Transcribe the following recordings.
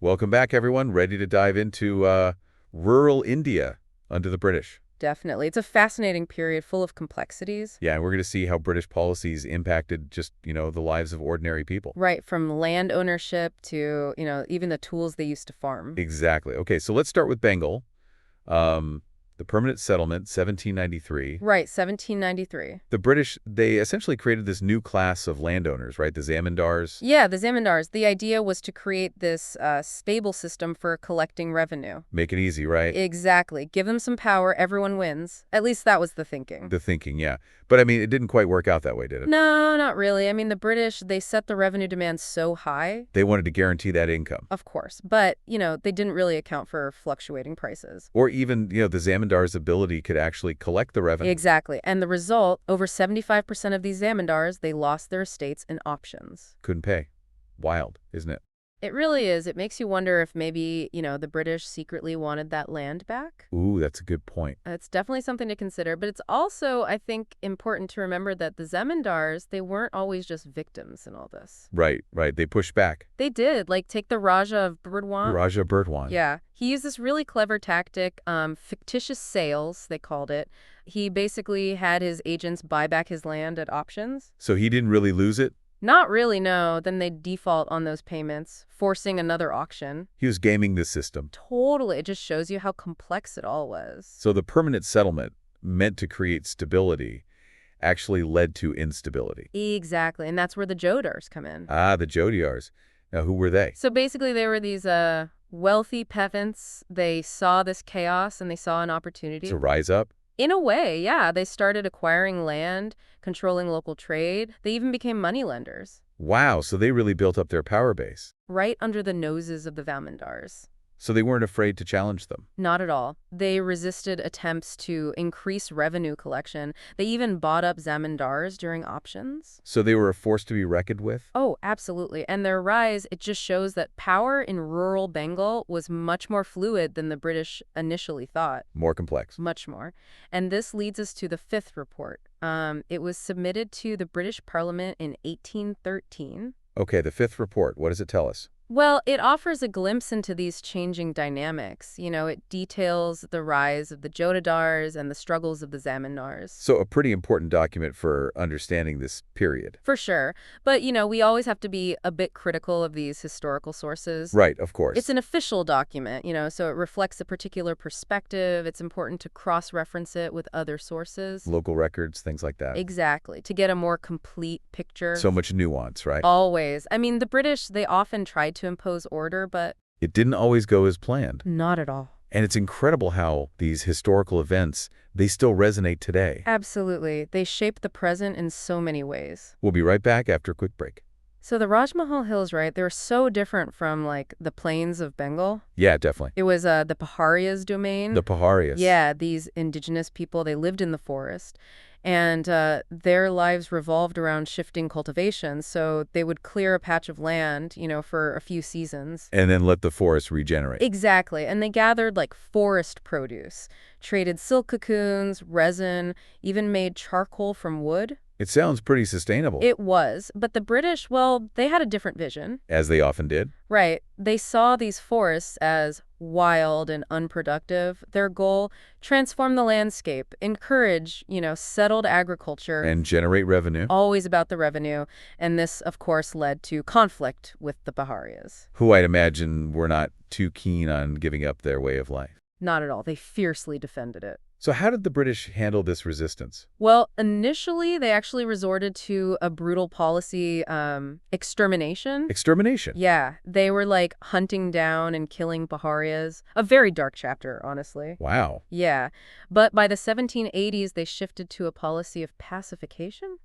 Welcome back, everyone. Ready to dive into rural India under the British. Definitely. It's a fascinating period full of complexities. Yeah, and we're going to see how British policies impacted just, the lives of ordinary people. Right, from land ownership to, even the tools they used to farm. Exactly. Okay, so let's start with Bengal. The permanent settlement, 1793. Right, 1793. The British, they essentially created this new class of landowners, right? The zamindars. Yeah, the zamindars. The idea was to create this stable system for collecting revenue. Make it easy, right? Exactly. Give them some power, everyone wins. At least that was the thinking. The thinking, yeah. But, I mean, it didn't quite work out that way, did it? No, not really. I mean, the British, they set the revenue demands so high. They wanted to guarantee that income. Of course. But, they didn't really account for fluctuating prices. Or even, the zamindars' ability could actually collect the revenue. Exactly. And the result, over 75% of these zamindars, they lost their estates in options. Couldn't pay. Wild, isn't it? It really is. It makes you wonder if maybe, the British secretly wanted that land back. Ooh, that's a good point. It's definitely something to consider, but it's also, I think, important to remember that the zamindars, they weren't always just victims in all this. Right. They pushed back. They did. Like, take the Raja of Burdwan. Raja Burdwan. Yeah. He used this really clever tactic, fictitious sales, they called it. He basically had his agents buy back his land at options. So he didn't really lose it? Not really, no. Then they'd default on those payments, forcing another auction. He was gaming the system. Totally. It just shows you how complex it all was. So the permanent settlement, meant to create stability, actually led to instability. Exactly. And that's where the Jodars come in. Ah, the Jodhiars. Now, who were they? So basically, they were these wealthy peasants. They saw this chaos and they saw an opportunity. To rise up? In a way, yeah. They started acquiring land, controlling local trade. They even became moneylenders. Wow, so they really built up their power base. Right under the noses of the zamindars. So they weren't afraid to challenge them. Not at all. They resisted attempts to increase revenue collection. They even bought up zamindars during options. So they were a force to be reckoned with? Oh, absolutely. And their rise, it just shows that power in rural Bengal was much more fluid than the British initially thought. More complex. Much more. And this leads us to the fifth report. It was submitted to the British Parliament in 1813. Okay, the fifth report. What does it tell us? Well, it offers a glimpse into these changing dynamics. It details the rise of the Jotadars and the struggles of the zamindars. So a pretty important document for understanding this period. For sure. But, we always have to be a bit critical of these historical sources. Right, of course. It's an official document, so it reflects a particular perspective. It's important to cross-reference it with other sources. Local records, things like that. Exactly, to get a more complete picture. So much nuance, right? Always. I mean, the British, they often tried to impose order, but it didn't always go as planned. Not at all. And it's incredible how these historical events, they still resonate today. Absolutely. They shape the present in so many ways. We'll be right back after a quick break. So the Rajmahal Hills, right, they're so different from, the plains of Bengal. Yeah, definitely. It was the Paharias domain. The Paharias. Yeah, these indigenous people, they lived in the forest. And their lives revolved around shifting cultivation. So they would clear a patch of land, for a few seasons. And then let the forest regenerate. Exactly. And they gathered forest produce, traded silk cocoons, resin, even made charcoal from wood. It sounds pretty sustainable. It was. But the British, well, they had a different vision. As they often did. Right. They saw these forests as wild and unproductive. Their goal, transform the landscape, encourage, settled agriculture. And generate revenue. Always about the revenue. And this, of course, led to conflict with the Paharias. Who I'd imagine were not too keen on giving up their way of life. Not at all. They fiercely defended it. So how did the British handle this resistance? Well, initially, they actually resorted to a brutal policy, extermination. Extermination? Yeah. They were, hunting down and killing Paharias. A very dark chapter, honestly. Wow. Yeah. But by the 1780s, they shifted to a policy of pacification.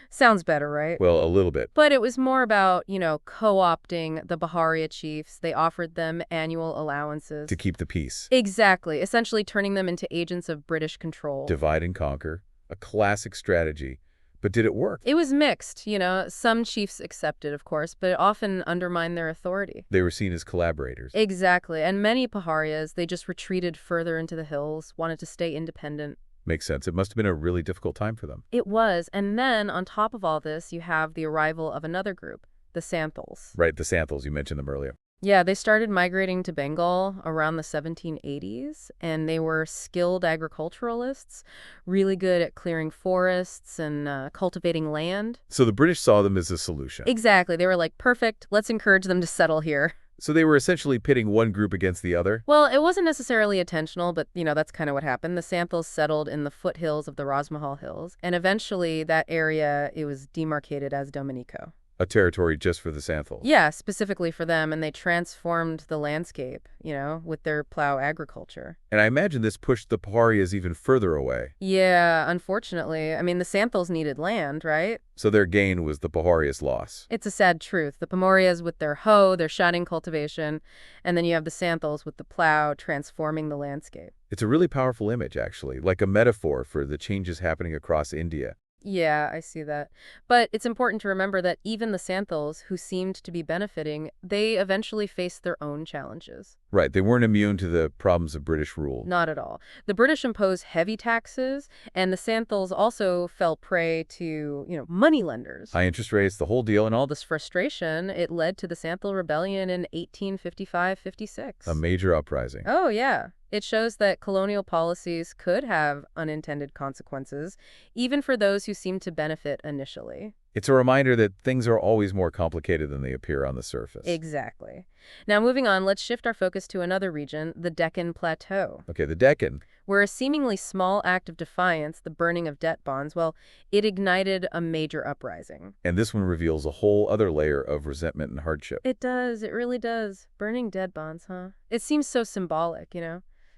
Sounds better, right? Well, a little bit. But it was more about, co-opting the Baharia chiefs. They offered them annual allowances. To keep the peace. Exactly. Essentially turning them into agents of British control. Divide and conquer. A classic strategy. But did it work? It was mixed, Some chiefs accepted, of course, but it often undermined their authority. They were seen as collaborators. Exactly. And many Paharias, they just retreated further into the hills, wanted to stay independent. Makes sense. It must have been a really difficult time for them. It was. And then, on top of all this, you have the arrival of another group, the Santhals. Right, the Santhals. You mentioned them earlier. Yeah, they started migrating to Bengal around the 1780s, and they were skilled agriculturalists, really good at clearing forests and cultivating land. So the British saw them as a solution. Exactly. They were like, perfect, let's encourage them to settle here. So they were essentially pitting one group against the other? Well, it wasn't necessarily intentional, but, that's kind of what happened. The Santhals settled in the foothills of the Rajmahal Hills, and eventually that area, it was demarcated as Dominico. A territory just for the Santhals. Yeah, specifically for them, and they transformed the landscape, with their plow agriculture. And I imagine this pushed the Paharias even further away. Yeah, unfortunately. I mean, the Santhals needed land, right? So their gain was the Paharias' loss. It's a sad truth. The Pomorias with their hoe, their shotting cultivation, and then you have the Santhals with the plow transforming the landscape. It's a really powerful image, actually, like a metaphor for the changes happening across India. Yeah, I see that. But it's important to remember that even the Santhals, who seemed to be benefiting, they eventually faced their own challenges. Right, they weren't immune to the problems of British rule. Not at all. The British imposed heavy taxes, and the Santhals also fell prey to, moneylenders. High interest rates, the whole deal, And all this frustration, it led to the Santhal Rebellion in 1855-56. a major uprising. Oh, yeah. It shows that colonial policies could have unintended consequences, even for those who seemed to benefit initially. It's a reminder that things are always more complicated than they appear on the surface. Exactly. Now, moving on, let's shift our focus to another region, the Deccan Plateau, Okay, the Deccan. where a seemingly small act of defiance, the burning of debt bonds, well, it ignited a major uprising. And this one reveals a whole other layer of resentment and hardship. It does. It really does. Burning debt bonds, huh? It seems so symbolic,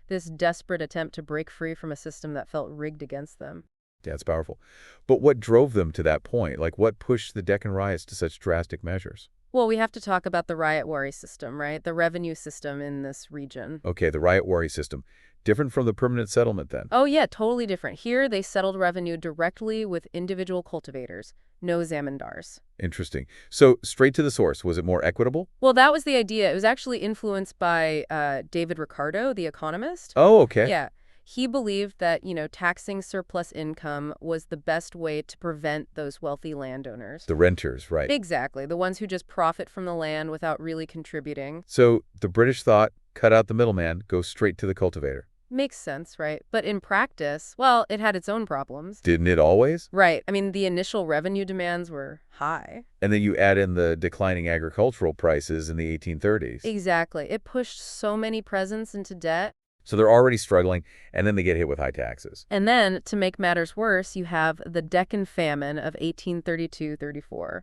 this desperate attempt to break free from a system that felt rigged against them. Yeah, it's powerful. But what drove them to that point? Like, what pushed the Deccan riots to such drastic measures? Well, we have to talk about the riot-worry system, right? The revenue system in this region. Okay, the riot-worry system. Different from the permanent settlement, then? Oh, yeah, totally different. Here, they settled revenue directly with individual cultivators, no zamindars. Interesting. So, straight to the source, was it more equitable? Well, that was the idea. It was actually influenced by David Ricardo, the economist. Oh, okay. Yeah. He believed that, taxing surplus income was the best way to prevent those wealthy landowners. The renters, right. Exactly. The ones who just profit from the land without really contributing. So, the British thought, cut out the middleman, go straight to the cultivator. Makes sense, right? But in practice, well, it had its own problems. Didn't it always? Right. I mean, the initial revenue demands were high. And then you add in the declining agricultural prices in the 1830s. Exactly. It pushed so many peasants into debt. So they're already struggling, and then they get hit with high taxes. And then, to make matters worse, you have the Deccan famine of 1832-34.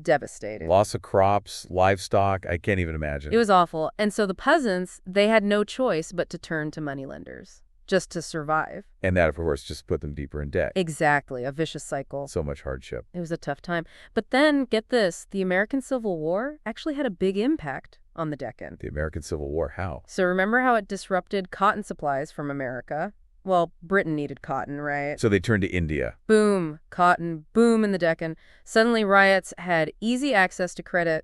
Devastating. Loss of crops, livestock, I can't even imagine. It was awful. And so the peasants, they had no choice but to turn to moneylenders, just to survive. And that, of course, just put them deeper in debt. Exactly. A vicious cycle. So much hardship. It was a tough time. But then, get this, the American Civil War actually had a big impact on the Deccan. The American Civil War, how? So remember how it disrupted cotton supplies from America? Well, Britain needed cotton, right? So they turned to India. Boom, cotton, boom in the Deccan. Suddenly riots had easy access to credit.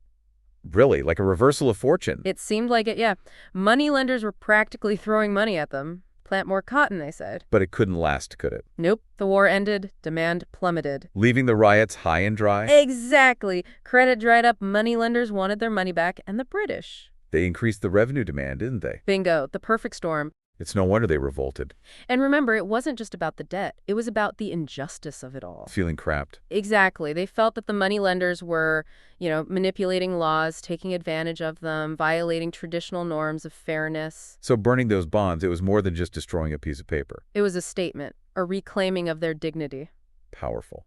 Really? Like a reversal of fortune? It seemed like it, yeah. Moneylenders were practically throwing money at them. Plant more cotton, they said. But it couldn't last, could it? Nope. The war ended. Demand plummeted. Leaving the riots high and dry? Exactly. Credit dried up. Moneylenders wanted their money back. And the British. They increased the revenue demand, didn't they? Bingo. The perfect storm. It's no wonder they revolted. And remember, it wasn't just about the debt. It was about the injustice of it all. Feeling trapped. Exactly. They felt that the moneylenders were, manipulating laws, taking advantage of them, violating traditional norms of fairness. So burning those bonds, it was more than just destroying a piece of paper. It was a statement, a reclaiming of their dignity. Powerful.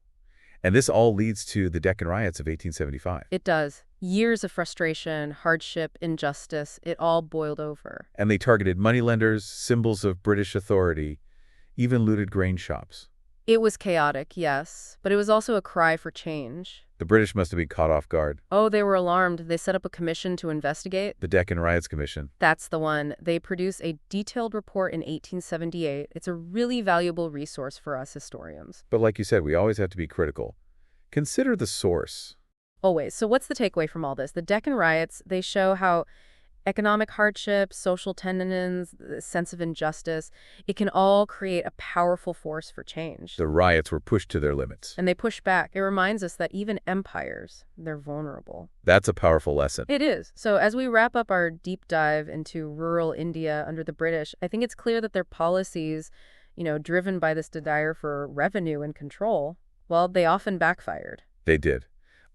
And this all leads to the Deccan Riots of 1875. It does. Years of frustration, hardship, injustice, it all boiled over. And they targeted moneylenders, symbols of British authority, even looted grain shops. It was chaotic, yes, but it was also a cry for change. The British must have been caught off guard. Oh, they were alarmed. They set up a commission to investigate. The Deccan Riots Commission. That's the one. They produced a detailed report in 1878. It's a really valuable resource for us historians. But like you said, we always have to be critical. Consider the source. Always. So what's the takeaway from all this? The Deccan Riots, they show how Economic hardship, social tensions, the sense of injustice, it can all create a powerful force for change. The riots were pushed to their limits. And they push back. It reminds us that even empires, they're vulnerable. That's a powerful lesson. It is. So as we wrap up our deep dive into rural India under the British, I think it's clear that their policies, driven by this desire for revenue and control, well, they often backfired. They did.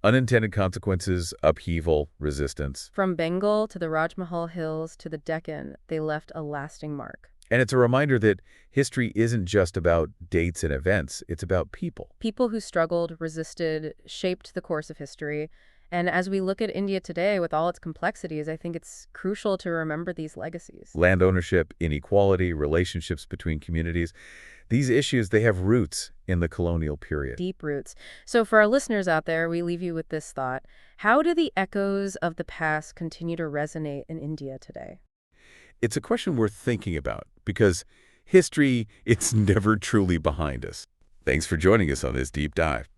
Unintended consequences, upheaval, resistance. From Bengal to the Rajmahal Hills to the Deccan, they left a lasting mark. And it's a reminder that history isn't just about dates and events, it's about people. People who struggled, resisted, shaped the course of history. And as we look at India today with all its complexities, I think it's crucial to remember these legacies. Land ownership, inequality, relationships between communities. These issues, they have roots in the colonial period. Deep roots. So for our listeners out there, we leave you with this thought. How do the echoes of the past continue to resonate in India today? It's a question worth thinking about because history, it's never truly behind us. Thanks for joining us on this deep dive.